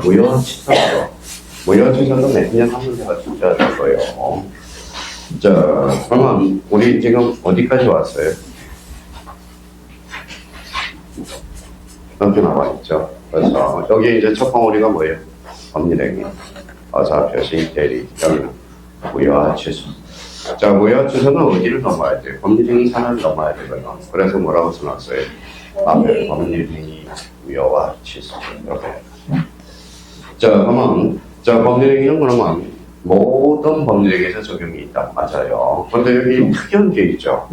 무효치선. 무효치선도 매년 한 문제가 진짜 될 거예요. 그러면 우리 지금 어디까지 왔어요? 여기 나와 있죠. 그래서 여기 이제 첫 덩어리가 뭐예요? 법률행위, 어사표시, 대리, 여기는 무효와 취소. 무효와 취소는 어디를 넘어야 돼요? 법률행위 산을 넘어야 되거든요. 그래서 뭐라고 써놨어요? 앞에 법률행위, 무효와 취소. 이렇게. 그러면 법률행위는 그러면 모든 법률행위에서 적용이 있다. 맞아요. 그런데 여기 특이한 게 있죠.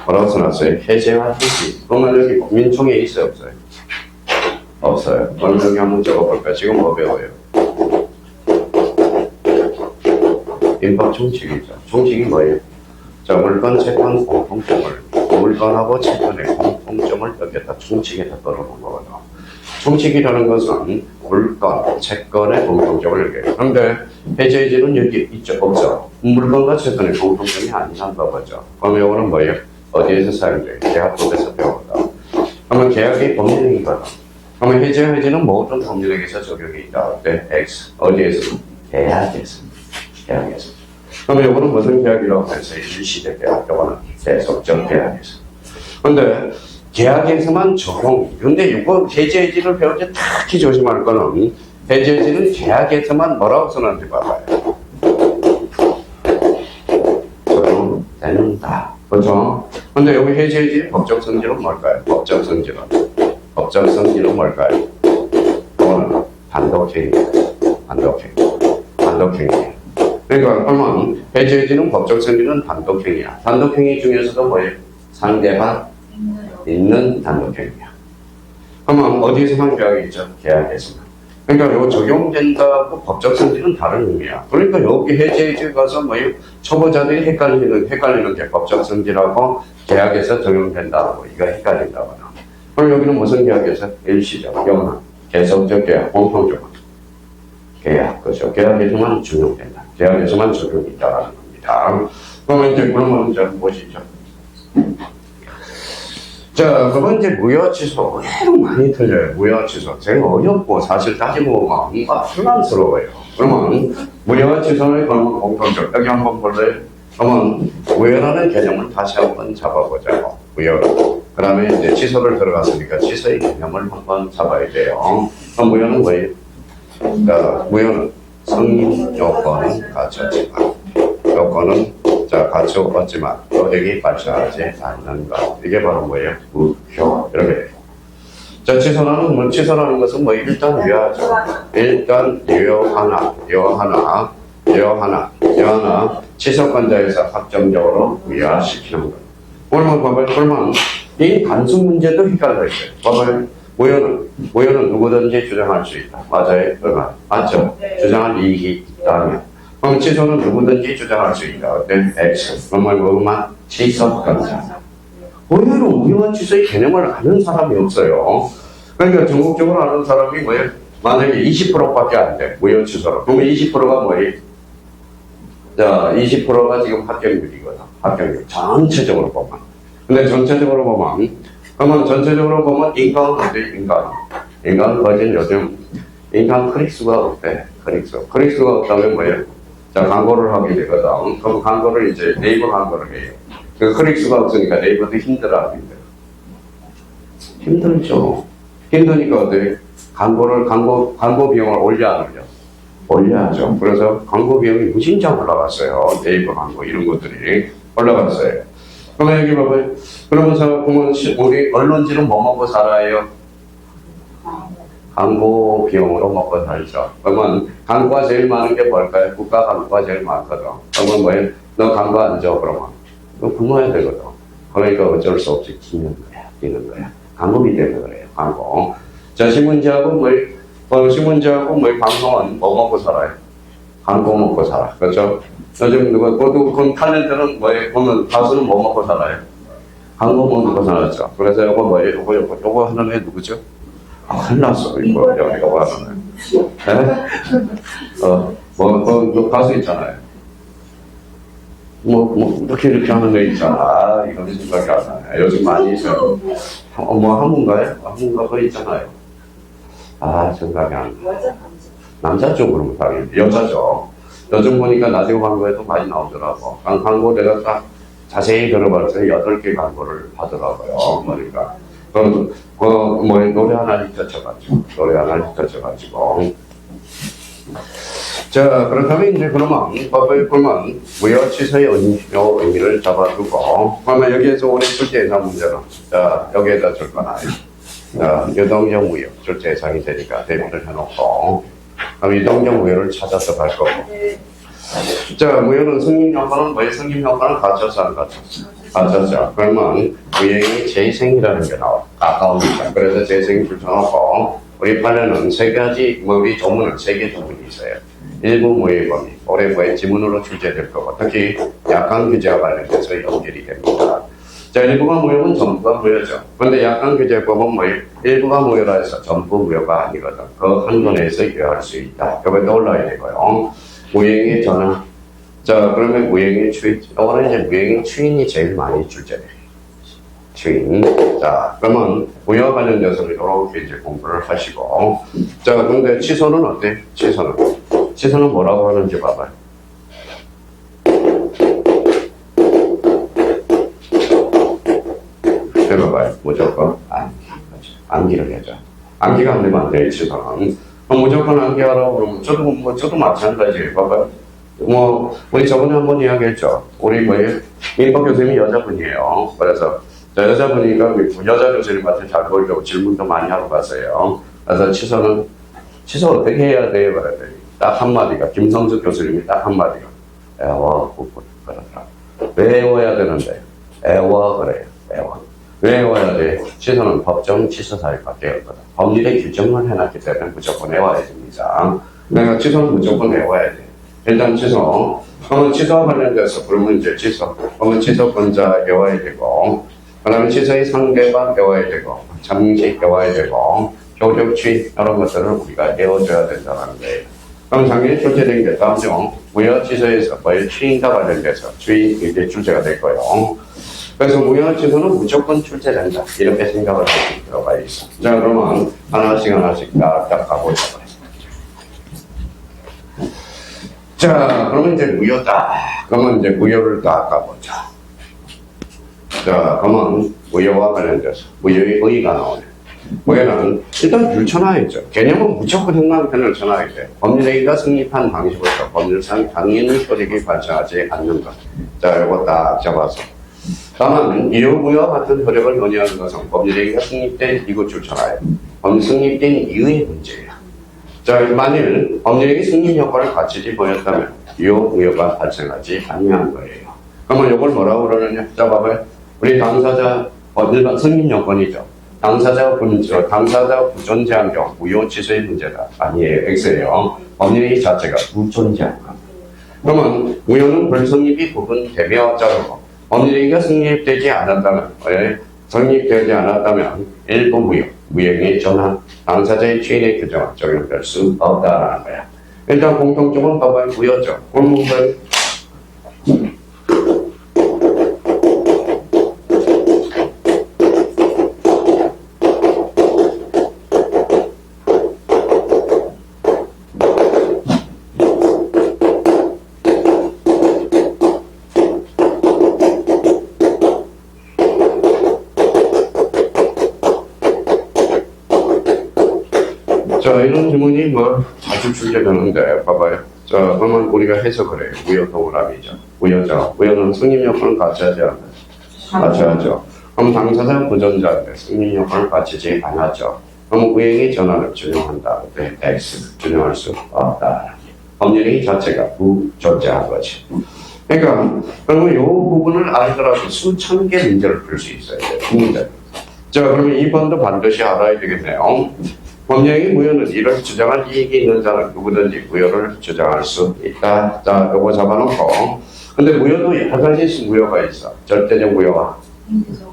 뭐라고 써놨어요? 해제와 해지. 그러면 여기 민총에 있어요? 없어요? 없어요. 그럼 여기 한번 적어볼까요? 지금 뭐 배워요? 민법 총칙이죠. 총칙이 뭐예요? 물건, 채권, 공통점을, 물건하고 채권의 공통점을 여기에다 총칙에다 떨어놓은 거거든요. 총칙이라는 것은 물건, 채권의 공통점을 얘기해요. 그런데 해제해지는 여기 있죠? 없죠? 물건과 채권의 공통점이 아니란가 보죠. 그럼 이거는 뭐예요? 어디에서 사용돼요? 계약법에서 배운다. 그러면 계약이 법률행위거든. 그러면 해제는 모든 법률행위에서 적용이 있다. X. 어디에서? 계약에서. 그러면 이거는 무슨 계약이라고 해서 일시적 계약, 이거는 계속적 계약에서. 근데 계약에서만 적용. 근데 이거 해제해지를 배울 때 특히 조심할 거는 해제해지는 계약에서만 뭐라고 써놨는지 봐봐요. 적용된다. 그렇죠? 근데 여기 해제해지 법적 성질은 뭘까요? 법적 성질은 뭘까요? 이거는 단독행위. 그러니까 그러면 해제해지는 법적 성질은 단독행위야. 단독행위 중에서도 뭐예요? 상대방 있는 단독행위야. 그러면 어디에서만 계약이 있죠? 계약에서만. 그러니까 이거 적용된다고 법적 성질은 다른 의미야. 그러니까 여기 해제해지 가서 뭐예요? 초보자들이 헷갈리는 게 법적 성질하고 계약에서 적용된다고 이거 헷갈린다거나. 그럼 여기는 무슨 계약에서? 일시적, 영한, 계속적 계약, 공통적 계약, 그죠? 계약에서만 적용된다. 계약에서만 적용이 있다는 겁니다. 그러면 이제 보시죠. 그건 이제 무효취소. 의외로 많이 틀려요. 무효취소. 되게 어렵고, 사실 따지고 보면 뭔가 혼란스러워요. 그러면 무효취소의 그러면 공통점. 여기 한번 볼래요? 그러면 무효라는 개념을 다시 한번 잡아보자고. 무효. 그 다음에 이제 취소를 들어갔으니까 취소의 개념을 한번 잡아야 돼요. 그럼 무효는 뭐예요? 무효는 성립 요건은 갖췄지만, 요건은 갖추었지만 효력이 발생하지 않는 것. 이게 바로 뭐예요? 무효. 이렇게 돼요. 취소라는 것은 뭐 일단 유효하죠. 일단 유효하나 취소권자에서 확정적으로 무효시키는 것. 그러면 이 단순 문제도 헷갈려요. 봐봐요. 무효는 누구든지 주장할 수 있다. 맞아요? 맞죠? 네. 주장할 이익이 있다면. 그럼 취소는 누구든지 주장할 수 있다. 어때? X. 그러면 뭐만? 취소권자. 의외로 무효와 취소의 개념을 아는 사람이 없어요. 그러니까 전국적으로 아는 사람이 뭐예요? 만약에 20%밖에 안 돼. 무효 취소로. 그러면 20%가 뭐예요? 20%가 지금 합격률이거든. 합격률. 전체적으로 보면. 근데 전체적으로 보면 인간은 어때? 인간 거진 요즘 인간 클릭수가 없대. 클릭수가 없다면 뭐예요? 광고를 하게 되거든. 그럼 광고를 이제 네이버 광고를 해요. 그 클릭수가 없으니까 네이버도 힘들어. 힘들죠. 힘드니까 어때? 광고 비용을 올려 안 올려? 올려야죠. 그래서 광고 비용이 무진장 올라갔어요. 네이버 광고 이런 것들이 올라갔어요. 그러면 여기 봐봐요. 그러면서 보면 우리 언론지는 뭐 먹고 살아요? 광고 비용으로 먹고 살죠. 그러면 광고가 제일 많은 게 뭘까요? 국가 광고가 제일 많거든. 그러면 뭐예요? 너 광고 안 줘? 그러면 너 굶어야 되거든. 그러니까 어쩔 수 없이 끼는 거야. 광고비 때문에 그래요. 광고. 신문지하고 신문지하고 방송은 뭐 먹고 살아요? 광고 먹고 살아. 그렇죠? 요즘 그럼 탤런트는 뭐예요? 보면 가수는 뭐 먹고 살아요? 광고 먹고 살았죠. 그래서 요거 뭐예요? 요거 하는 애 누구죠? 큰일 났어. 이거 하는 애. 네? 가수 있잖아요. 이렇게 하는 애 있잖아. 이거는 생각이 안 나요. 요즘 많이 있어요. 한문가요? 한문가가 있잖아요. 생각이 안 나. 남자 쪽으로 못하겠네. 여자죠. 요즘 보니까 라디오 광고에도 많이 나오더라고. 광고 내가 딱 자세히 들어봤을 때 8개 광고를 하더라고요. 그러니까. 노래 하나 흩어져가지고. 자, 그렇다면 이제 그러면 무효취소의 의미를 잡아두고, 그러면 여기에서 우리 출제해서 문제는, 자, 여기에다 줄 거나요? 자, 유동적 무효, 출제 예상이 되니까 대비를 해놓고, 그럼 유동적 무효를 찾아서 갈 거고. 자, 무효는 승립효과는 뭐예요? 승립효과는 갖춰서 안 갖췄어? 갖췄죠. 그러면 무효의 재생이라는 게 나와. 가까우니까. 그래서 재생이 붙여놓고, 우리 판례는 우리 조문은 3개 조문이 있어요. 일부 무효의 범위, 올해부의 지문으로 출제될 거고, 특히 약관 규제와 관련돼서 연결이 됩니다. 자, 일부가 무효는 전부가 무효죠. 그런데 약관 규제법은 일부가 무효라 해서 전부 무효가 아니거든. 그 한 권에서 유효할 수 있다. 그걸 떠올라야 되고요. 무효의 전환. 자, 그러면 무효의 추인. 오늘 이제 무효의 추인이 제일 많이 출제돼요. 추인. 자, 그러면 무효와 관련돼서 이렇게 이제 공부를 하시고. 자, 근데 취소는 어때? 취소는 뭐라고 하는지 봐봐요. 해봐봐요. 무조건 암기를 해줘. 암기가 안 되면 안 돼, 취소는. 무조건 암기하라고 그러면 저도 마찬가지예요. 봐봐요. 우리 저번에 한번 이야기했죠. 우리 민법 교수님이 여자분이에요. 그래서 여자분이니까 여자 교수님한테 잘 보이려고 질문도 많이 하고 갔어요. 그래서 취소 어떻게 해야 돼요? 그랬더니 딱 한마디가, 김성수 교수님이 딱 한마디가, 그러더라. 외워야 되는데, 그래요. 외워야 돼. 취소는 법정 취소사유밖에 없거든. 법률의 규정을 해놨기 때문에 무조건 외워야 됩니다. 그러니까 취소는 무조건 외워야 돼. 일단 취소. 그러면 취소와 관련돼서 불문제 취소. 그러면 취소권자 외워야 되고, 그 다음에 취소의 상대방 외워야 되고, 잠식 외워야 되고, 교적 취 이런 것들을 우리가 외워줘야 된다는 거예요. 그럼 작년에 출제된 게 다음죠. 무효 취소에서 취인과 관련돼서 이제 출제가 될 거예요. 그래서 무효 취소는 무조건 출제된다. 이렇게 생각을 하실 필요가 있어. 자, 그러면 하나씩 딱 가보자. 자, 그러면 이제 무효다. 그러면 이제 무효를 딱 가보자. 자, 그러면 무효와 관련돼서 무효의 의의가 나오네. 무효는 일단 줄 쳐놔야죠. 개념은 무조건 형광펜을 쳐놔야 돼. 법률행위가 성립한 방식으로서 법률상 당연히 효력이 발생하지 않는 것. 자, 요거 딱 잡아서. 다만 이유무효와 같은 효력을 논의하는 것은 법률행위가 성립된 이거 줄 쳐놔요. 법률 성립된 이유의 문제예요. 자, 만일 법률행위 승인 효과를 갖추지 못했다면 이유무효가 발생하지 아니한 거예요. 그러면 이걸 뭐라고 그러느냐? 자, 봐봐요. 우리 당사자 일반 승인 요건이죠. 당사자 부존재한 경우 무효 취소의 문제다. 아니에요. X예요. 법률행위 자체가 부존재한 겁니다. 그러면 무효는 불성립이 구분되며 자르고 법률행위가 성립되지 않았다면 일부 무효행위 전환, 당사자의 취인의 규정은 적용될 수 없다라는 거야. 일단 공통점은 봐봐요. 무효죠. 공문을 자, 이런 질문이 자주 출제되는데, 봐봐요. 자, 그러면 우리가 해석을 해요. 무효 동그라미죠. 무효죠. 무효는 승인 요건을 갖춰야지 않나요? 갖춰야죠. 그럼 당사자 부존자인데 승인 요건을 갖추지 않았죠. 그럼 무효행위 전환을 준용한다. 네, X. 준용할 수 없다. 법률행위 자체가 부존재한 거지. 그러니까, 그러면 이 부분을 알더라도 수천 개 문제를 풀 수 있어야 돼요. 문제. 자, 그러면 2번도 반드시 알아야 되겠네요. 법령의 무효는 이를 주장할 이익이 있는 자는 누구든지 무효를 주장할 수 있다. 자, 요거 잡아놓고. 근데 무효도 여러 가지 무효가 있어. 절대적 무효와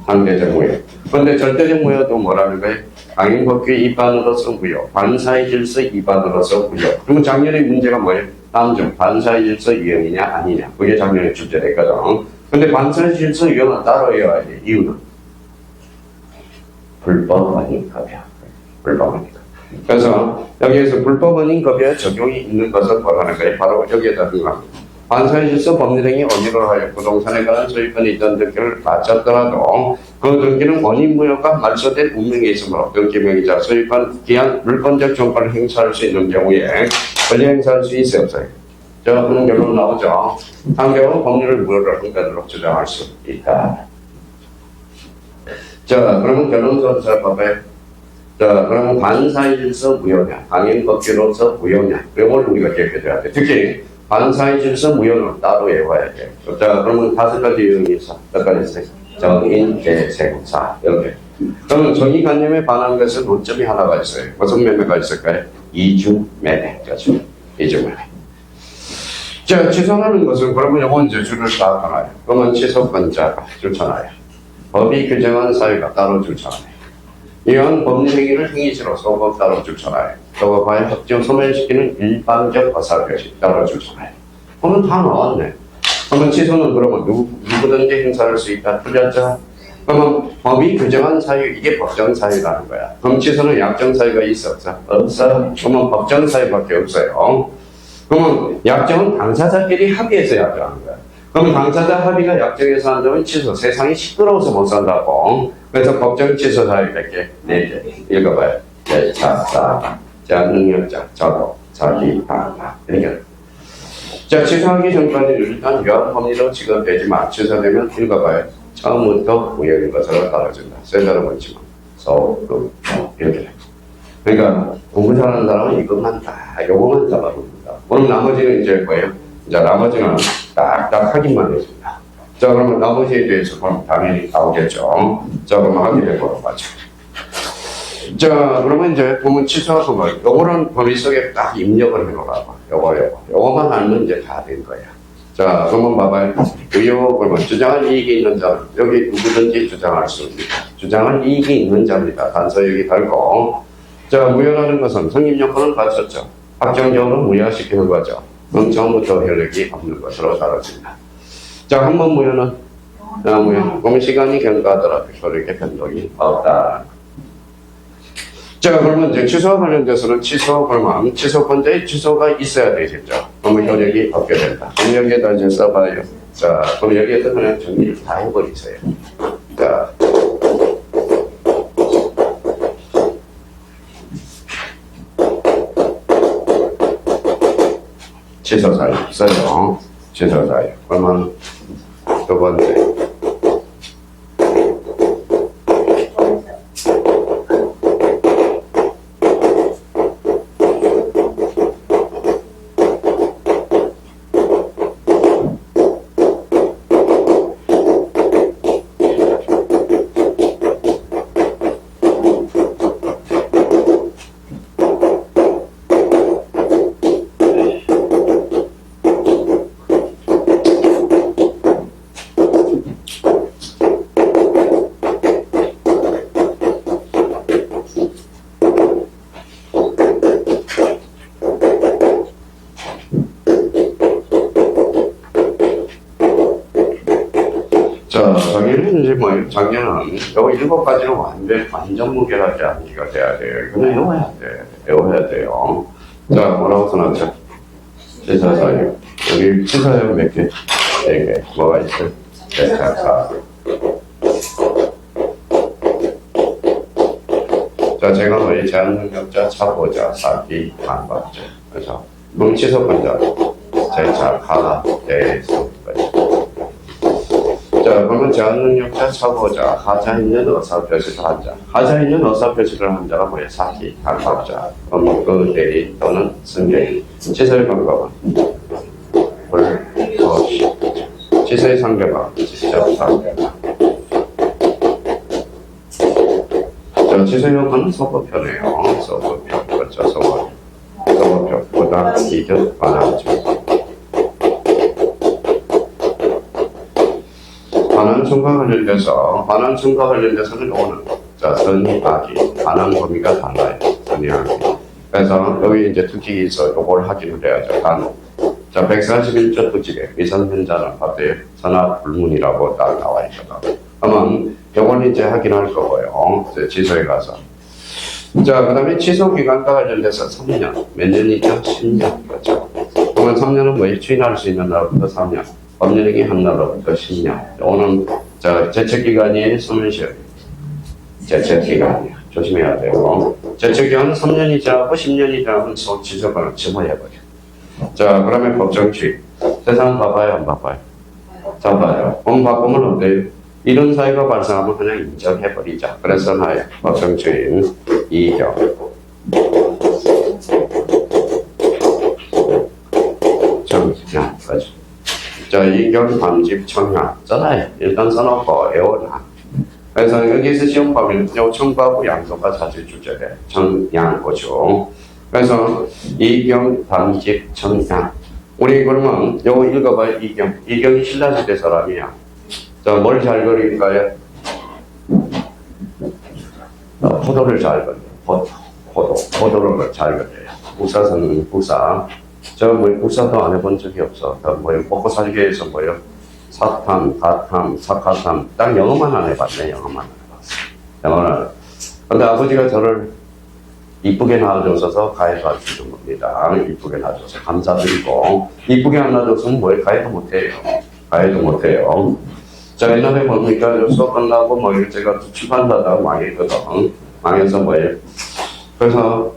상대적 무효. 근데 절대적 무효도 뭐라는 거예요? 강행법규 위반으로서 무효, 반사의 질서 위반으로서 무효. 그러면 작년의 문제가 뭐예요? 다음 중 반사의 질서 유형이냐 아니냐. 그게 작년에 출제됐거든. 근데 반사의 질서 유형은 따로 외워야 돼. 이유는 불법 아닌 급여. 불법 아닌 급여. 그래서 여기에서 불법 아닌 급여에 적용이 있는 것을 보라는 거예요. 바로 여기에다 들어갑니다. 반사의 질서 법률 행위 원인으로 하여 부동산에 관한 소유권이 있던 등기를 마쳤더라도 그 등기는 원인무효가 말소된 운명이 있으므로 등기 명의자 소유권 기한 물권적 정권을 행사할 수 있는 경우에 권리 행사할 수 있어요 없어요? 그런 결론 나오죠. 한 경우 법률을 무효로 한간으로 주장할 수 있다. 자, 그러면 결론부터 잘 봐봐요. 자, 그러면 반사의 질서 무효냐, 당연법규로서 무효냐, 이걸 우리가 기억해줘야 돼. 특히 반사의 질서 무효는 따로 외워야 돼. 자, 그러면 5가지 유형이 있어. 몇 가지 있어요? 정인, 대세사, 이렇게. 그러면 정의관념에 반한 것은 논점이 하나가 있어요. 무슨 매매가 있을까요? 이중매매. 그렇죠? 이중매매. 자, 취소하는 것은 그러면 요건 이제 줄을 다 하나요. 그러면 취소권자가 줄잖아요. 법이 규정한 사유가 따로 줄잖아요. 이런 법률 행위를 행위시로 소급 따로 줄잖아요. 소급하여 확정 소멸시키는 일반적 허사 표시 따로 줄잖아요. 그러면 다 나왔네. 그러면 취소는 그러면 누구든지 행사할 수 있다. 틀렸죠? 그러면 법이 규정한 사유, 이게 법정 사유라는 거야. 그럼 취소는 약정 사유가 있어 없어? 없어. 그러면 법정 사유밖에 없어요. 그러면 약정은 당사자끼리 합의해서 약정하는 거야. 그럼 당사자 합의가 약정에서 한다면 취소. 세상이 시끄러워서 못 산다고. 그래서 법정 취소 사유 몇 개? 4개. 읽어봐요. 자, 능력자, 저도, 자기, 반파. 이렇게. 자, 취소하기 전까지는 일단 위헌법리로 취급되지만 취소되면 읽어봐요. 처음부터 무효인 것으로 따라준다. 세자로 원칙은 소금, 이렇게. 그러니까 공부 잘하는 사람은 이것만 다, 요거만 잡아줍니다. 그럼 나머지는 이제 뭐예요? 자, 나머지는 딱딱 확인만 해줍니다. 자, 그러면 나머지에 대해서 그럼 당연히 나오겠죠. 자, 그럼 확인해보러 가죠. 자, 그러면 이제 보면 취소하고 뭐, 요거는 범위 속에 딱 입력을 해놓으라고. 요거만 알면 이제 다 된 거야. 자, 그러면 봐봐요. 의혹을 뭐, 주장할 이익이 있는 자, 여기 누구든지 주장할 수 있습니다. 주장할 이익이 있는 자입니다. 단서 여기 달고. 자, 무효라는 것은 성립 요건을 갖췄죠. 확정적으로 무효시키는 거죠. 그럼 처음부터 효력이 없는 것으로 다뤄집니다. 자, 한 번 무효는, 무효. 그럼 시간이 경과하더라도 효력의 변동이 없다. 자, 그러면 이제 취소와 관련돼서는 그러면 취소권자의 취소가 있어야 되겠죠. 그러면 효력이 없게 된다. 그럼 여기에다 이제 써봐요. 자, 그럼 여기에다 그냥 정리를 다 해버리세요. 자. 취소사유 써요. 취소사유. 그러면 두 번째. 작년은 요거 7가지는 완전 무결하지 않기가 돼야 돼요. 이거는 외워야 돼요. 자, 뭐라고 써놨죠? 취소사유. 여기 취소사유 몇 개? 4개. 뭐가 있어요? 대차사. 자, 제가 뭐예요? 제한능력자, 차보자, 사기, 반박자. 그래서 취소권자, 제차, 가, 대수. 자, 그러면 제한능력자, 차보자, 하자 있는 어사표시를 한 자. 하자 있는 어사표시를 한 자가 뭐예요? 사기, 반박자, 업무, 대리 또는 승계인. 취소의 방법은 불소시. 취소의 상대방, 직접 상대방. 자, 취소 요건은 소급표네요. 소급표. 그렇죠, 소급표. 보다 이득 반환점. 반환sun과 관련돼서는 오는 자, 선의, 악의, 반환 범위가 달라요. 선의, 악의. 그래서 여기 이제 특징이 있어. 요걸 확인을 해야죠. 단어. 자, 141조 토지에 미성년자는 법에 선압불문이라고 딱 나와 있거든. 그러면 요건 이제 확인할 거고요. 지소에 가서. 자, 그 다음에 취소기간과 관련돼서 3년. 몇 년이죠? 10년. 그렇죠. 그러면 3년은 뭐에 추인할 수 있는 날부터 3년. 법률행위 한 날로부터 10년. 요거는, 자, 제책기간이 소멸시효. 제책기간이야. 조심해야 돼요. 제책기간은 3년이 지나고 10년이 지나면 취소권을 지워해버려. 자, 그러면 법정취. 세상 봐봐요, 안 봐봐요? 자, 봐요. 바꾸면 어때요? 이런 사유가 발생하면 그냥 인정해버리자. 그래서 나의 법정취인 이경. 청량, 그죠? 자, 이경, 방집, 청량. 잖아요. 일단 써놓고 외워놔. 그래서 여기서 시험 범위는 청구하고 양도가 사실 주제래. 청양, 고죠. 그래서 이경, 방집, 청양. 우리 그러면 요거 읽어봐요. 이경. 이경이 신라시대 사람이야. 자, 뭘 잘 그릴까요? 포도를 잘 그려요. 포도를 잘 그려요. 부사서는 부사. 저 부사도 안 해본 적이 없어. 먹고 살기 위해서 사탐, 가탐, 사카탐. 딱 영어만 안 해봤네. 영어만 안 해봤어. 영어는. 근데 아버지가 저를 이쁘게 낳아줘서 가해도 할 수 있는 겁니다. 이쁘게 낳아줘서 감사드리고. 이쁘게 안 낳아줬으면 가해도 못해요. 가해도 못해요. 자, 옛날에 뭡니까? 수업 끝나고 제가 출판하다가 망했거든. 망해서 그래서,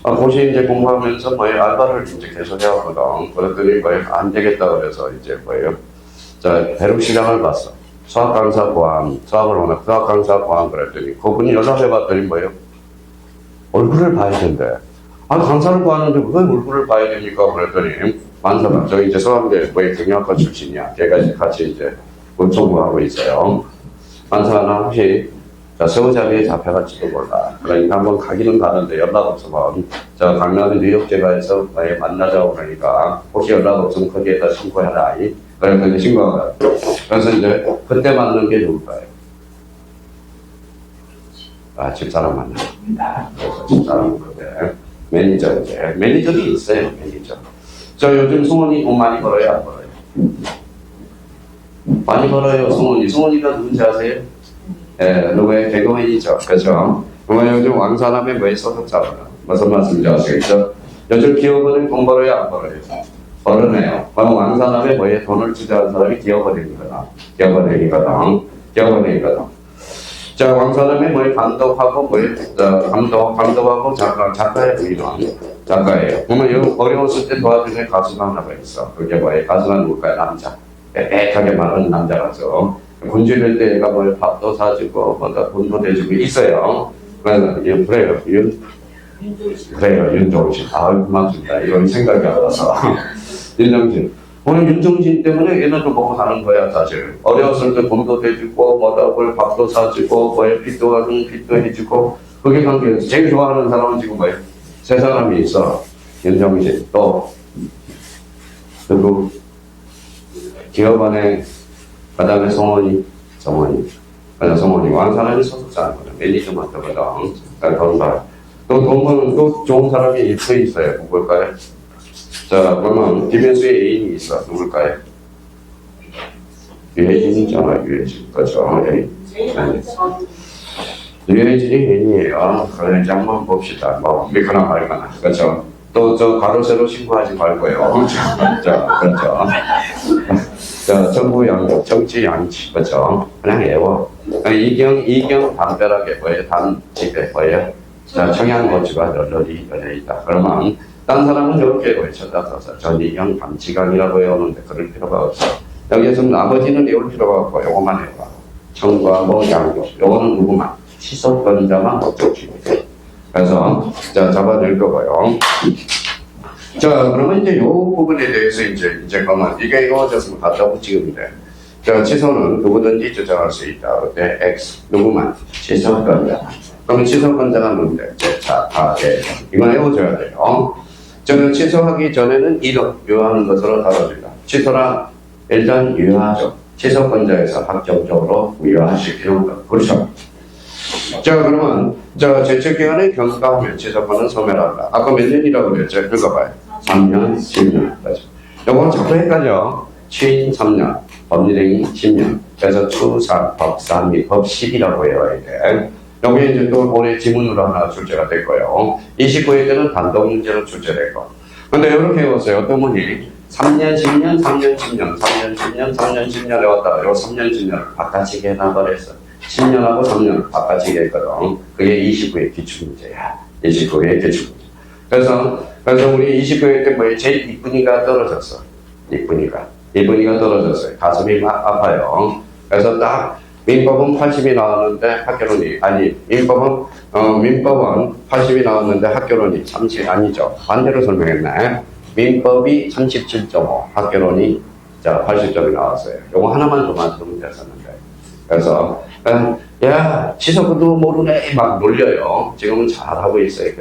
고시 이제 공부하면서 알바를 이제 계속 해왔거든. 그랬더니 안 되겠다 그래서 이제 자, 대륙시장을 봤어. 수학 강사 고함, 수학을 워낙 수학 강사 고함 그랬더니 그분이 연락해봤더니 얼굴을 봐야 된대. 강사를 구하는데 왜 얼굴을 봐야 됩니까? 그랬더니 만사가 저 이제 수학대 경영학과 출신이야. 걔가 이제 같이 이제 공부하고 있어요. 만사가 혹시 서울 자리에 잡혀갈지도 몰라. 그러니까 한번 가기는 가는데 연락 없으면 저 강남의 뉴욕제가에서 만나자고 그러니까 혹시 연락 없으면 거기에다 신고해라. 그랬더니 신고하라. 그래서 이제 그때 만난 게 누굴까요? 집사람 만난 겁니다. 그래서 집사람 그때 매니저들이 있어요. 매니저. 저 요즘 승원이 돈 많이 벌어요? 안 벌어요? 많이 벌어요. 승원이가 누군지 아세요? 누구의 개그맨이죠. 그죠? 그러면 요즘 왕사람의 소속사거든. 무슨 말씀인지 아시겠죠? 요즘 기업은 돈 벌어요? 안 벌어요? 벌어내요. 그럼 왕사람의 돈을 투자한 사람이 기업은행이거든. 기업은행이거든. 자, 왕사람의 감독하고 감독하고 작가예요. 이런 작가예요. 그러면 어려웠을 때 도와주는 가수가 하나가 있어. 그게 가수가 누굴까요? 남자. 빽빽하게 말하는 남자라서. 군주될 때 얘가 밥도 사주고, 돈도 대주고 있어요. 그래서, 그래요. 윤종신. 고맙습니다. 이건 생각이 안 나서. 윤종신. 오늘 윤종신 때문에 얘네도 먹고 사는 거야, 사실. 어렸을 때 돈도 대주고, 밥도 사주고, 빚도 해주고, 그게 관계에서 제일 좋아하는 사람은 지금 세 사람이 있어. 윤종신. 그리고, 기업안에 그 다음에 성원이. 그래서 성원이. 왕사람이 소속사는 거든. 매니저만 되거든. 그런 사람. 또 좋은 사람이 있어요. 누굴까요? 자, 그러면 김현수의 애인이 있어. 누굴까요? 유혜진이잖아, 유혜진. 그죠? 유혜진이 애인이에요. 그래, 이제 한번 봅시다. 믿거나 말거나. 그죠? 또, 가로세로 신고하지 말고요. 그렇죠. 자, 정부 양도, 정치 양치, 그죠? 그냥 외워. 이경 담벼락에 단집에 자, 청양고추가 널널이 열려있다. 그러면, 딴 사람은 이렇게 쳐다서 전이경 담치강이라고 외우는데 그럴 필요가 없어. 여기에서 나머지는 외울 필요가 없고, 요거만 해봐. 청구하고 양도. 요거는 누구만? 시소권자만 법정취입니다. 그래서, 자, 잡아낼 거고요. 자, 그러면 이제 요 부분에 대해서 이제 그러면 이게 이루어졌으면 갖다 붙이면 돼. 자, 취소는 누구든지 주장할 수 있다. 그때 X, 누구만? 취소권자. 그러면 취소권자가 뭔데? 이건 외워줘야 돼요. 저는 취소하기 전에는 이런 유효하는 것으로 다뤄집니다. 취소란 일단 유효하죠. 취소권자에서 확정적으로 유효하실 필요가 없다. 그렇죠? 자, 그러면, 제책기간에 경과하면 취소권은 소멸한다. 아까 몇 년이라고 그랬죠? 읽어봐요. 3년, 10년. 요거 자꾸 헷갈려. 취인 3년, 법률행위 10년. 그래서 추상, 법상 및 법10이라고 외워야 돼. 여기 이제 또 올해 지문으로 하나 출제가 될 거예요. 29회 때는 단독 문제로 출제될 거. 근데 이렇게 해보세요. 어떤 분이 3년, 10년, 3년, 10년, 3년, 10년, 3년, 10년에 왔다가 요 3년, 10년을 바꿔치기 해놔버렸어. 10년하고 3년을 바꿔치기 했거든. 그게 29회 기출문제야. 29회 기출문제. 그래서 우리 29회 때 뭐에 제일 이쁜이가 떨어졌어. 이쁜이가 떨어졌어요. 가슴이 막 아파요. 그래서 딱 민법은 80이 나왔는데 학교론이 민법은 80이 나왔는데 학교론이 30 아니죠. 반대로 설명했네. 민법이 37.5, 학교론이 80점이 나왔어요. 요거 하나만 더 맞으면 됐었는데. 그래서 야 지석도 모르네 막 놀려요. 지금은 잘하고 있어요.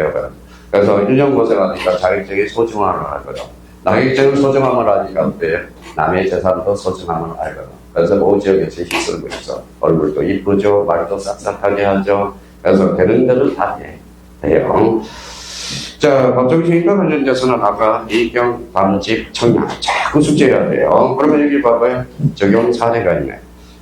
그래서 1년 고생하니까 자격증이 소중함을 알거든. 자격증을 소중함을 하니까 어때요? 남의 재산도 소중함을 알거든. 그래서 모 지역에서 힘쓰고 있어. 얼굴도 이쁘죠. 말도 싹싹하게 하죠. 그래서 되는 대로 다 해요. 자, 법정시행과 관련돼서는 아까 이경, 반집, 청량 자꾸 숙제해야 돼요. 그러면 여기 봐봐요. 적용 사례가 있네.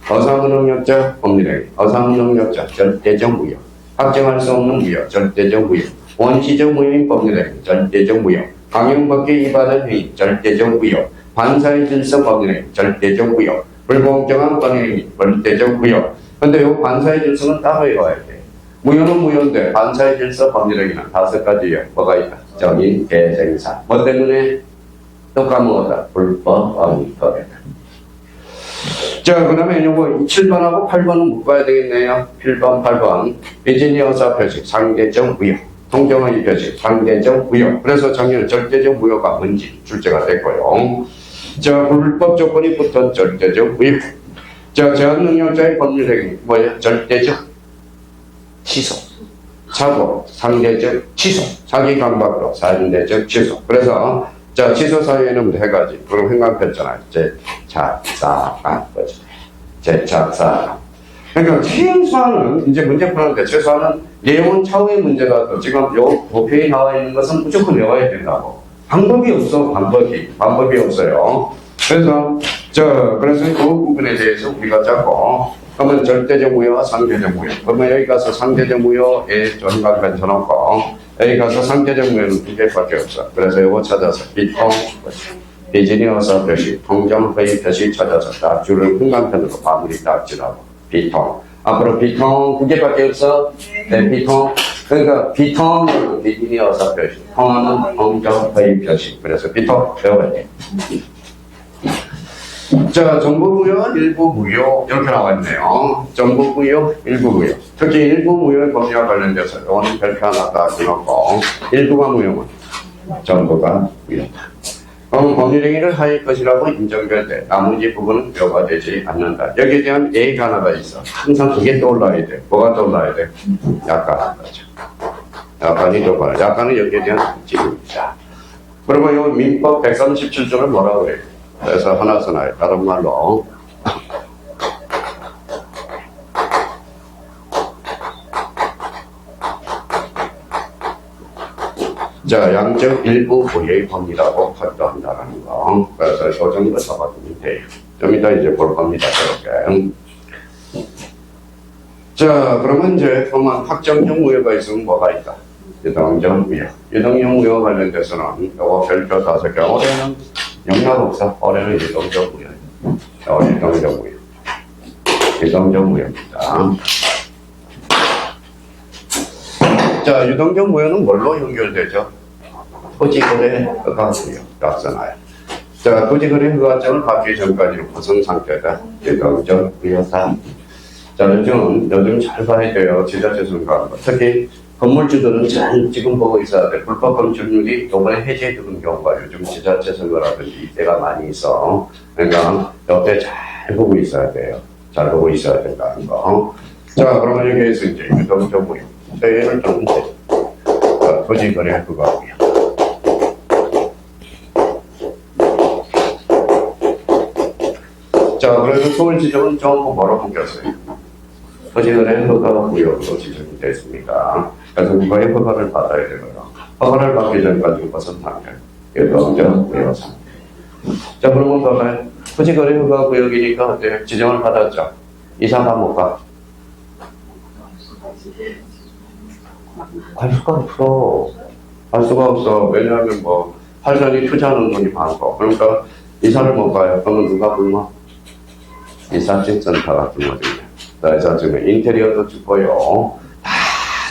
어사능력자, 법률행위. 어사능력자, 절대적 무효. 확정할 수 없는 무효, 절대적 무효. 원시적 무효인 법률행위, 절대적 무효. 강형법규 위반한 행위, 절대적 무효. 반사의 질서 법률행위, 절대적 무효. 불공정한 법률행위, 절대적 무효. 근데 요 반사의 질서는 따로 외워야 돼. 무효는 무효인데 반사의 질서 법률행위는 5가지요. 뭐가 있다? 정인, 개생사. 뭐 때문에? 또 까먹었다. 불법, 범법이다. 자, 그 다음에 요거 7번하고 8번은 묶어야 되겠네요. 7번, 8번. 비즈니어사 표식, 상대적 무효. 통정의 표식, 상대적 무효. 그래서 작년에 절대적 무효가 뭔지 출제가 됐고요. 자, 불법 조건이 붙은 절대적 무효. 자, 제한능력자의 법률행위, 뭐예요? 절대적 취소. 사고, 상대적 취소. 사기 강박으로 상대적 취소. 그래서, 자, 취소 사유에는 3가지. 그럼 행간했잖아요. 제작사가 거죠. 제작사. 그러니까 시행사는 이제 문제 푸는데 최소한은 내용은 차후의 문제라도 지금 요 도표에 나와 있는 것은 무조건 외워야 된다고. 방법이 없어. 방법이 없어요. 그래서 그 부분에 대해서 우리가 잡고 그러면 절대적 무효와 상대적 무효. 그러면 여기 가서 상대적 무효에 전간 펼쳐놓고 여기 가서 상대적 무효는 2개밖에 없어. 그래서 이거 찾아서 비즈니어사 표시, 통정 회의 표시 찾아서 딱 줄을 흥간편으로 마무리 딱 지나고 비통. 앞으로 비통 2개밖에 없어. 네, 비통. 그러니까 비통은 비즈니어사 표시, 통은 통정 회의 표시. 그래서 비통 배워야 돼. 자, 정보 무효, 일부 무효 이렇게 나와 있네요. 정보 무효, 일부 무효. 특히 일부 무효의 범위와 관련돼서 이거는 별표 하나 딱 넣고 일부가 무효면 정보가 무효다. 법률행위를 할 것이라고 인정될 때 나머지 부분은 묘가되지 않는다. 여기에 대한 예가 하나가 있어. 항상 그게 떠올라야 돼. 뭐가 떠올라야 돼? 약간. 약간이 떠올라. 약간은 여기에 대한 지금입니다. 그러면 이 민법 137조를 뭐라고 해요? 그래서 하나 써놔요. 다른 말로. 자, 양적 일부 무효의 범위라고 판단한다는 거. 그래서 이 정도 잡아두면 돼요. 좀 이따 이제 볼 겁니다. 이렇게. 자, 그러면 이제 보면 확정적 무효가 있으면 뭐가 있다? 유동적 무효. 유동적 무효와 관련돼서는 요거 별표 5개. 올해는 영락 없어. 올해는 유동적 무효. 유동적 무효. 유동적 무효입니다. 자, 유동적 무효는 뭘로 연결되죠? 토지거래 허가무효. 딱 자, 토지거래 허가증을 받기 전까지는 구성 상태다. 유동적 무효다. 자, 요즘 잘 봐야 돼요. 지자체 선거. 특히 건물주들은 잘 지금 보고 있어야 돼. 불법 건축률이 이번에 해제해주는 경우가 요즘 지자체 선거라든지 이때가 많이 있어. 그러니까 옆에 잘 보고 있어야 돼요. 잘 보고 있어야 된다는 거. 자, 그러면 여기에서 이제 유동적 무효. 예를 들면 토지거래 허가무효. 자, 그래서 서울지점은 전부 뭐로 바뀌었어요? 토지거래 허가무효로 지정이 됐습니다. 그래서 이거의 허가를 받아야 되고요. 허가를 받기 전까지 벗은 상태, 유동적 무효 상태. 자, 그러면 봐봐요. 토지거래허가 구역이니까 어때요? 지정을 받았죠. 이사가 못 가. 갈 수가 없어. 갈 수가 없어. 왜냐하면 뭐, 팔선이 투자하는 돈이 많고. 그러니까 이사를 못 가요. 그러면 누가 불러? 이사직센터 같은 거거든요. 그래서 지금 인테리어도 죽고요. 다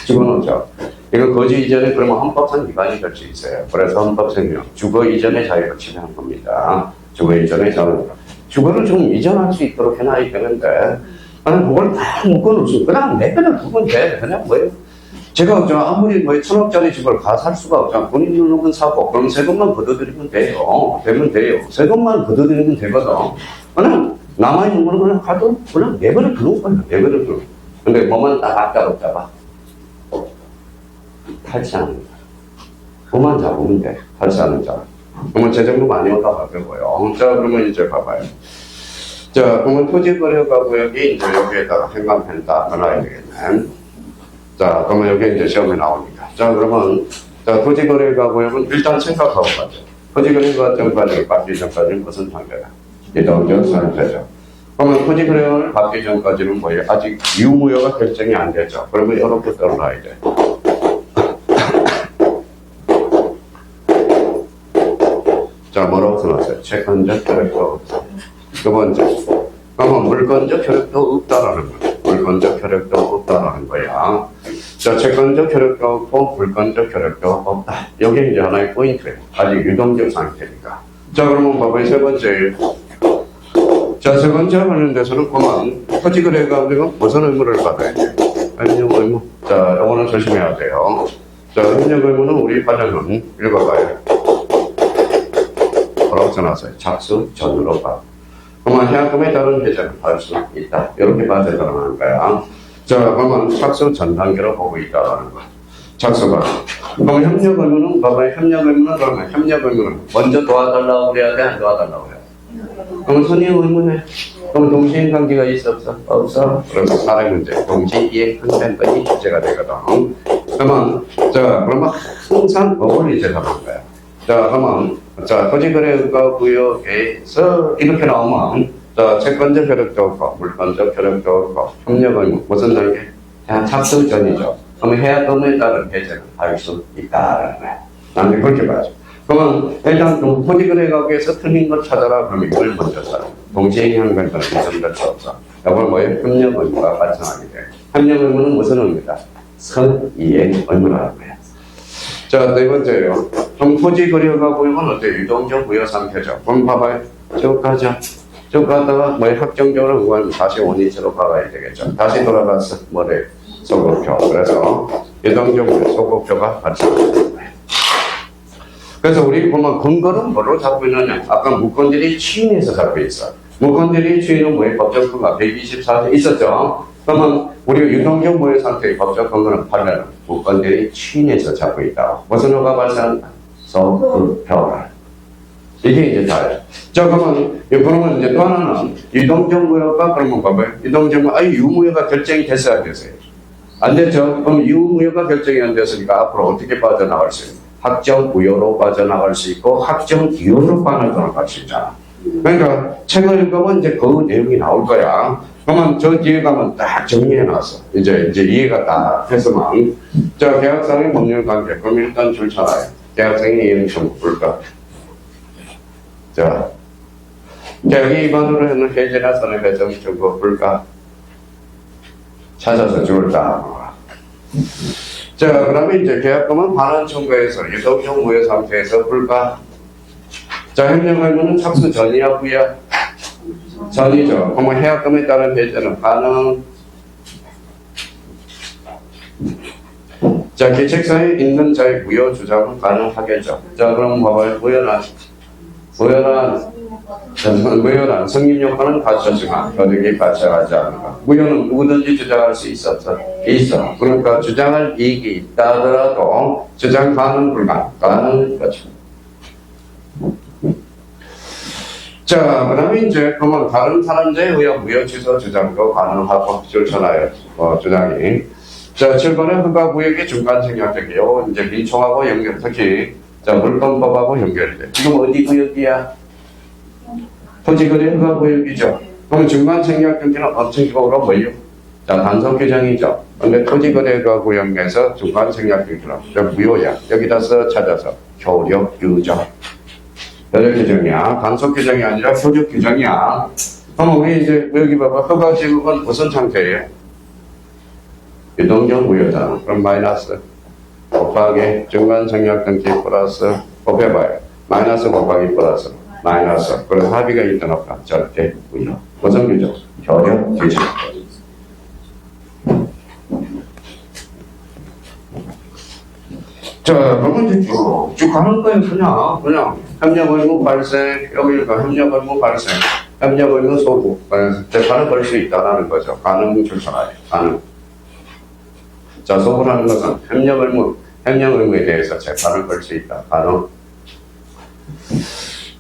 죽어놓죠. 이거 거주 이전에 그러면 헌법상 위반이 될 수 있어요. 그래서 헌법상요. 주거 이전의 자유를 지정한 겁니다. 주거 이전의 자유. 주거를 좀 이전할 수 있도록 해놔야 되는데, 나는 그걸 다 묶어놓습니다. 그냥 내버려 두면 돼. 그냥 뭐예요? 제가 아무리 뭐 1,000억짜리 집을 가 살 수가 없잖아. 본인 놈은 사고, 그럼 세금만 걷어들이면 돼요. 되면 돼요. 세금만 걷어들이면 되거든. 그냥 남아있는 거는 그냥 가도 그냥 내버려 두는 거야. 내버려 두는. 근데 뭐만 딱 아까웠다 봐. 탈취하는 거야. 그만 잡으면 돼. 탈취하는 자. 그러면 재정도 많이 올라갈 거고요. 자, 그러면 이제 봐봐요. 자, 그러면 토지거래가 구역이 이제 여기에다가 행감한다. 나와야 되겠네. 자, 그러면 여기 이제 시험에 나옵니다. 자, 그러면, 자, 토지거래가 구역은 일단 생각하고 가죠. 토지거래가 전까지 받기 전까지는 무슨 상태다? 이동적 상태죠. 그러면 토지거래를 받기 전까지는 뭐예요? 아직 유무효가 결정이 안 되죠. 그러면 이렇게 떠올라야 돼. 자, 뭐라고 써놨어요? 채권적 혈액도 없어. 두 번째. 그러면 물권적 혈액도 없다라는 거예요. 물권적 혈액도 없다라는 거야. 자, 채권적 혈액도 없고, 물권적 혈액도 없다. 여기 이제 하나의 포인트예요. 아직 유동적 상태니까. 자, 그러면 봐봐요. 세 번째. 자, 세 번째 관련돼서는 그만 토지거래가 우리가 무슨 의무를 받아야 돼요? 협력 의무. 자, 이거는 조심해야 돼요. 자, 협력 의무는 우리 과정은 읽어봐요. 뭐라고 써놨어요? 착수 전으로 봐. 그러면 해약금에 따른 해제를 할 수 있다. 이렇게 봐야 되는 거야. 자, 그러면 착수 전 단계로 보고 있다라는 거야. 착수가. 그럼 협력 의무는 봐봐요. 협력 의무는 그러면 협력 의무는 먼저 도와달라고 그래야 돼? 안 도와달라고 그래야 돼? 그럼 선의 의무네. 그럼 동시행 관계가 있어 없어? 없어. 그러면 사례 문제. 동시이행 한된 것이 주제가 되거든. 그러면 자, 그러면 항상 법을 이제 잡은 거야. 자, 그러면 자, 토지거래가 구역에서 이렇게 나오면 자, 채권적 혈액도 없고 물권적 혈액도 없고 협력은 무슨 단계? 그냥 착수 전이죠. 그러면 해약금에 따른 해제를 할 수 있다라는 거야. 나는 그렇게 봐야죠. 그러면 일단 토지거래가 구역에서 틀린 걸 찾아라. 그러면 이걸 먼저 찾아. 동시행한 걸 인정될 수 없어. 이걸 뭐예요? 협력 의무가 발생하게 돼. 협력 의무는 무슨 의무다? 선이행 의무라는 거야. 자, 네 번째요. 그럼 토지거래가 구역은 어때요? 유동적 무효 상태죠. 그럼 봐봐요. 쭉 가죠. 쭉 가다가 뭐 확정적으로 그건 다시 원위치로 가야 되겠죠. 다시 돌아가서 뭐래? 소급표. 그래서 유동적 무효 소급표가 발생하는 거예요. 그래서 우리 보면 근거는 뭐로 잡고 있느냐? 아까 무건들이 취인해서 잡고 있어. 무건들이 취인은 뭐예요? 법정권가 124조 있었죠. 그러면 우리가 유동적 무효 상태의 법적 근거는 판례는 무건들이 취인해서 잡고 있다. 무슨 효가 발생한다? 소급표. 이게 이제 다예요. 자, 그러면 이제 또 하나는 유동적 무효가 그러면 봐봐요. 유동적 무효, 유무효가 결정이 됐어야 됐어요. 안 됐죠? 그럼 유무효가 결정이 안 됐으니까 앞으로 어떻게 빠져나갈 수 있는? 확정 무효로 빠져나갈 수 있고 확정 기효로 빠져나갈 수 있잖아. 그러니까 책을 읽으면 이제 그 내용이 나올 거야. 그러면 저 뒤에 가면 딱 정리해놨어. 이제 이해가 딱 해서만. 자, 계약상의 법률 관계. 그럼 일단 줄잖아요. 계약상의 이행 좀 볼까? 자, 계약이 위반으로 하는 해제나 손해배상 청구 볼까? 찾아서 줄까? 자, 그러면 이제 계약금은 반환 청구에서 유동적 무효 상태에서 불가. 자, 협력 의무는 착수 전이야, 후야? 전이죠. 그러면 해약금에 따른 해제는 가능. 자, 계책서에 있는 자의 무효 주장은 가능하겠죠. 자, 그럼 봐봐요. 무효란 성립 요건은 갖췄지만 거득이 발생하지 않는다. 무효는 누구든지 주장할 수 있었어. 있어. 그러니까 주장할 이익이 있다 하더라도 주장 가능 불가. 가능 거죠. 자, 그다음에 이제 그러면 다른 사람자에 의한 무효 취소 주장도 가능하고 줄잖아요. 주장이. 자, 7번에 허가 구역의 중간 생략적이요. 이제 민총하고 연결, 특히 자, 물권법하고 연결돼. 지금 어디 구역이야? 토지거래 허가구역이죠. 그럼 중간생략경계는 어떤 거가 뭐예요? 자, 단속 규정이죠. 근데 토지거래 허가구역에서 중간생략경계는 무효야. 여기다서 찾아서 효력 규정. 효력 규정이야. 단속 규정이 아니라 효력 규정이야. 그럼 우리 이제 여기 봐봐. 허가지역은 무슨 상태예요? 유동적 무효잖아. 그럼 마이너스 곱하기 중간생략경계 플러스 곱해봐요. 마이너스 곱하기 플러스 마이너스. 그래서 합의가 있든 없다. 절대 무효. 무슨 규정? 효력 규정. 자, 그러면 이제 쭉 가는 거예요. 그냥 협력의무 발생, 여기가 협력의무 발생, 협력의무 소부. 그래서 재판을 걸 수 있다는 거죠. 가능 출산하에 가능. 자, 소부라는 것은 협력의무에 대해서 재판을 걸 수 있다. 가능.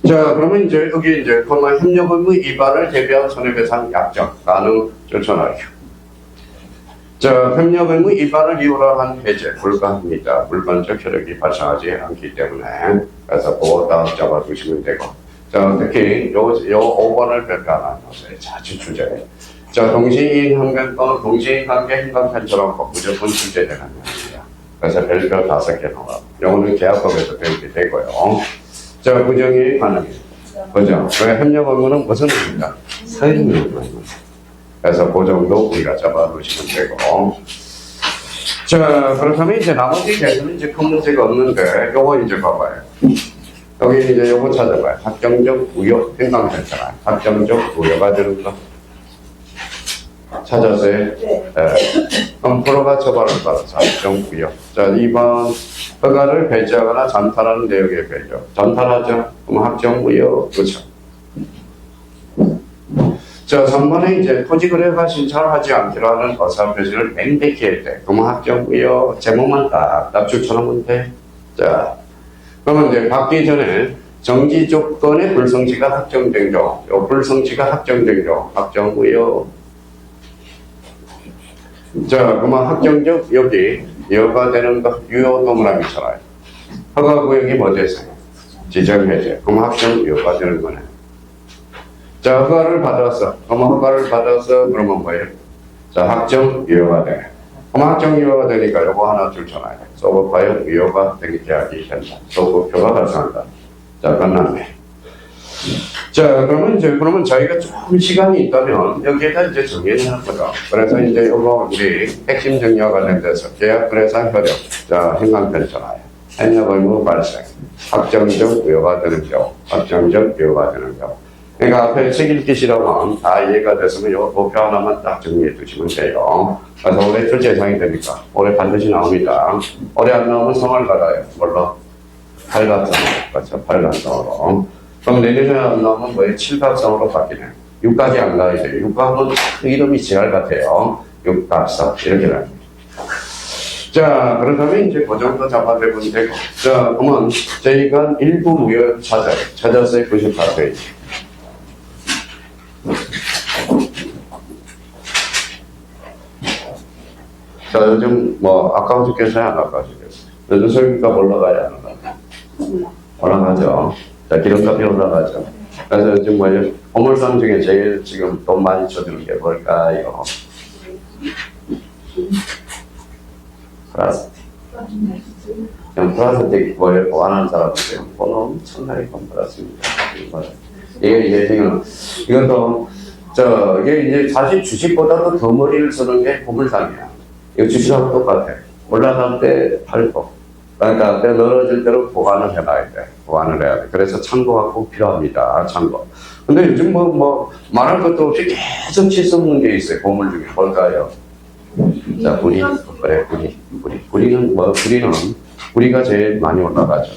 자, 그러면 이제 여기 이제 협력의무 위반을 대비한 손해배상 약정 가능 추천하여. 자, 협력의무 위반을 이유로 한 해제 불가합니다. 물건적 효력이 발생하지 않기 때문에. 그래서 그거 다 잡아두시면 되고. 자, 특히 요 5번을 별표하나 넣으세요. 자주 주제. 자, 동시이행관계 또는 동시이행관계 행간편처럼 무조건 실제되는 것입니다. 그래서 별표 5개 나와. 요거는 계약법에서 배우게 되고요. 자, 부정이 가능해요. 그죠? 협력의무는 무슨 의미입니까? 사용의무입니다. 그래서 그 정도 우리가 잡아두시면 되고. 자, 그렇다면 이제 나머지 개수는 이제 큰 문제가 없는데, 요거 이제 봐봐요. 여기 이제 요거 찾아봐요. 확정적 우여, 행방편차가. 확정적 우여가 되는 거. 찾았어요? 네. 그럼 프로가 처벌을 받아서 확정 우여. 자, 2번. 허가를 배제하거나 전탈하는 내역의 배제. 전탈하죠? 그럼 확정 우여. 그렇죠. 자, 3번에 이제 토지거래가 신청을 하지 않기로 하는 어사 표시를 명백히 해야 돼. 그러면 확정무효 제목만 딱 추천하면 돼. 자, 그러면 이제 받기 전에 정지 조건의 불성취가 확정된 경우, 요 불성취가 확정된 경우, 확정무효. 자, 그러면 확정적 여기 여가 되는 거 유효도무라고 있잖아요. 허가구역이 뭐 되세요? 지정해제. 그럼 확정무효가 되는 거네. 자, 허가를 받았어. 그러면 뭐예요? 자, 확정 유효가 되네. 그럼 확정 유효가 되니까 요거 하나 줄쳐놔야 돼. 소급하여 유효가 되게 계약이 된다. 소급표가 발생한다. 자, 끝났네. 자, 그러면 저희가 조금 시간이 있다면 여기에다 이제 정리하는 거죠. 그래서 이제 요거 우리 핵심 정리와 관련돼서 계약 분해상 효력, 자, 행간편차나요. 협력의무 발생, 확정적 유효가 되는 경우, 확정적 유효가 되는 경우. 그러니까 앞에 책 읽기 싫으면 다 이해가 됐으면 요 목표 하나만 딱 정리해 두시면 돼요. 그래서 올해 출제 예상이 되니까 올해 반드시 나옵니다. 올해 안 나오면 성을 받아요. 뭘로? 8각성으로. 그렇죠. 8각성으로. 그럼 내년에 안 나오면 뭐예요? 7각성으로 바뀌네. 6까지 안 가야 돼요. 6가면 이름이 지랄 같아요. 6각성. 이렇게 나옵니다. 자, 그렇다면 이제 그 정도 잡아내면 되고. 자, 그러면 저희가 일부 무효 찾아서 94페이지. 자, 요즘 뭐 아까워 죽겠어요? 안 아까워 죽겠어요? 요즘 설비값 올라가야 안 올라가요? 올라가죠. 자, 기름값이 올라가죠. 그래서 요즘 뭐 고물상 중에 제일 지금 돈 많이 쳐주는 게 뭘까요? 플라스틱. 그냥 플라스틱 뭘 보완하는 사람들이 돈 엄청나게 돈 벌었습니다. 이게 지금 이것도 이게 이제 사실 주식보다도 더 머리를 쓰는 게 고물상이야. 이거 주식하고 똑같아. 올라갈 때 팔고. 그러니까 때 늘어질 대로 보관을 해놔야 돼. 보관을 해야 돼. 그래서 참고가 꼭 필요합니다. 참고. 근데 요즘 말할 것도 없이 계속 치솟는 게 있어요. 보물 중에. 뭘까요? 자, 뿌리. 그래, 뿌리. 뿌리가 제일 많이 올라가죠.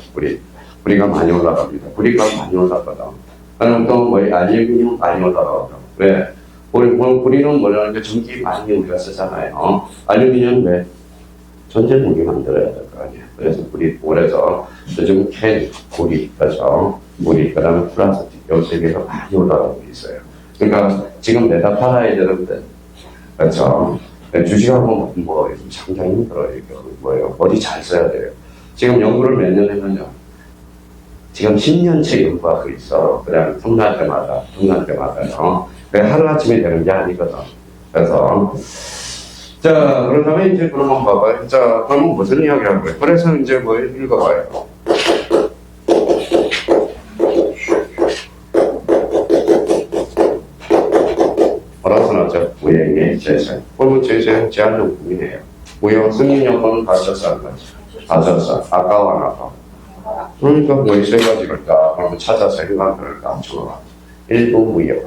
뿌리가 많이 올라갑니다. 뿌리가 많이 올라가다. 그럼 또 알루미늄 많이 올라가죠. 왜? 뿌리는 뭐라는데 전기 많이 우리가 쓰잖아요. 알루미늄 왜? 전쟁 무기 만들어야 될 거 아니에요. 그래서 그래서 요즘 뿌리, 그렇죠? 뿌리, 그 다음에 플라스틱, 요 세 개가 많이 올라가고 있어요. 그러니까 지금 내다 팔아야 되는데, 그렇죠? 주식하고 요즘 상당히 힘들어요. 어디 잘 써야 돼요. 지금 연구를 몇 년 했느냐? 지금 10년째 연구하고 있어. 그냥 tum날 때마다요. 그래, 하루아침에 되는 게 아니거든. 그래서, 자, 그러다면 이제 그러면 봐봐요. 자, 그러면 무슨 이야기 할 거예요? 그래서 이제 뭐 읽어봐요. 알아서나죠. 무형의 재생. 그러면 재생 제한용품이네요. 무형 승인 요건은 가져서 한 거지. 가져서. 아까워, 안 아까워? 그러니까 뭐 이 세 가지를 다 그러면 찾아서 생각을 다 적어봐. 일부 무형.